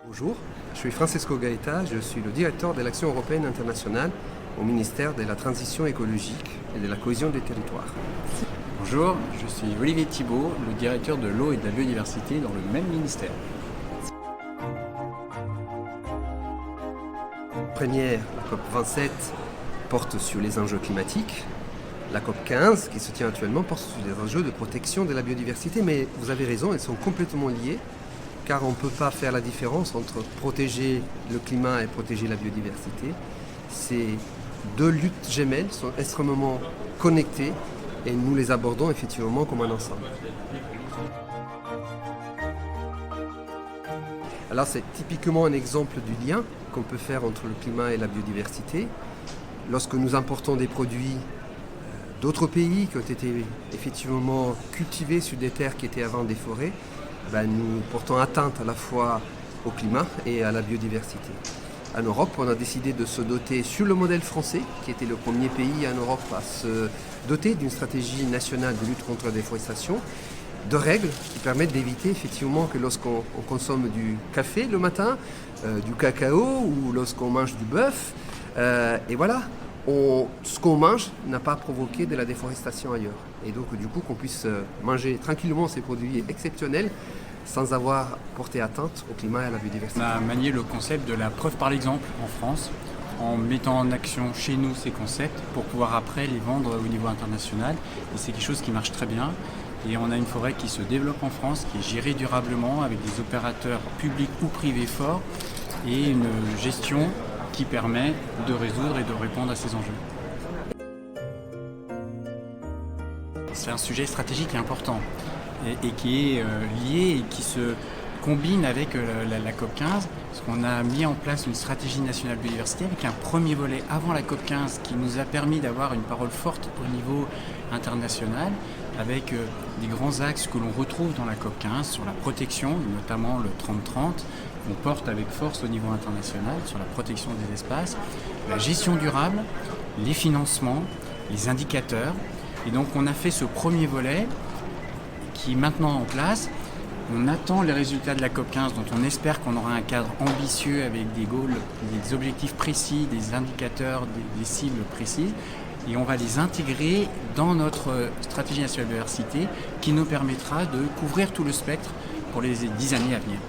Bonjour, je suis Francesco Gaeta, je suis le directeur de l'Action européenne internationale au ministère de la Transition écologique et de la cohésion des territoires. Bonjour, je suis Olivier Thibault, le directeur de l'eau et de la biodiversité dans le même ministère. Première, la COP27 porte sur les enjeux climatiques. La COP15, qui se tient actuellement, porte sur les enjeux de protection de la biodiversité. Mais vous avez raison, elles sont complètement liées, car on ne peut pas faire la différence entre protéger le climat et protéger la biodiversité. Ces deux luttes gemelles sont extrêmement connectées et nous les abordons effectivement comme un ensemble. Alors c'est typiquement un exemple du lien qu'on peut faire entre le climat et la biodiversité. Lorsque nous importons des produits d'autres pays qui ont été effectivement cultivés sur des terres qui étaient avant des forêts, nous portons atteinte à la fois au climat et à la biodiversité. En Europe, on a décidé de se doter, sur le modèle français, qui était le premier pays en Europe à se doter d'une stratégie nationale de lutte contre la déforestation, de règles qui permettent d'éviter effectivement que lorsqu'on consomme du café le matin, du cacao ou lorsqu'on mange du bœuf, ce qu'on mange n'a pas provoqué de la déforestation ailleurs. Et donc du coup qu'on puisse manger tranquillement ces produits exceptionnels sans avoir porté atteinte au climat et à la biodiversité. On a manié le concept de la preuve par l'exemple en France, en mettant en action chez nous ces concepts pour pouvoir après les vendre au niveau international. Et c'est quelque chose qui marche très bien. Et on a une forêt qui se développe en France, qui est gérée durablement avec des opérateurs publics ou privés forts et une gestion qui permet de résoudre et de répondre à ces enjeux. C'est un sujet stratégique et important et qui est lié et qui se combine avec la COP15, parce qu'on a mis en place une stratégie nationale biodiversité avec un premier volet avant la COP15 qui nous a permis d'avoir une parole forte au niveau international avec des grands axes que l'on retrouve dans la COP15 sur la protection, notamment le 30-30, qu'on porte avec force au niveau international sur la protection des espaces, la gestion durable, les financements, les indicateurs. Et donc on a fait ce premier volet qui est maintenant en place. On attend les résultats de la COP15 dont on espère qu'on aura un cadre ambitieux avec des goals, des objectifs précis, des indicateurs, des cibles précises. Et on va les intégrer dans notre stratégie nationale de biodiversité qui nous permettra de couvrir tout le spectre pour les 10 années à venir.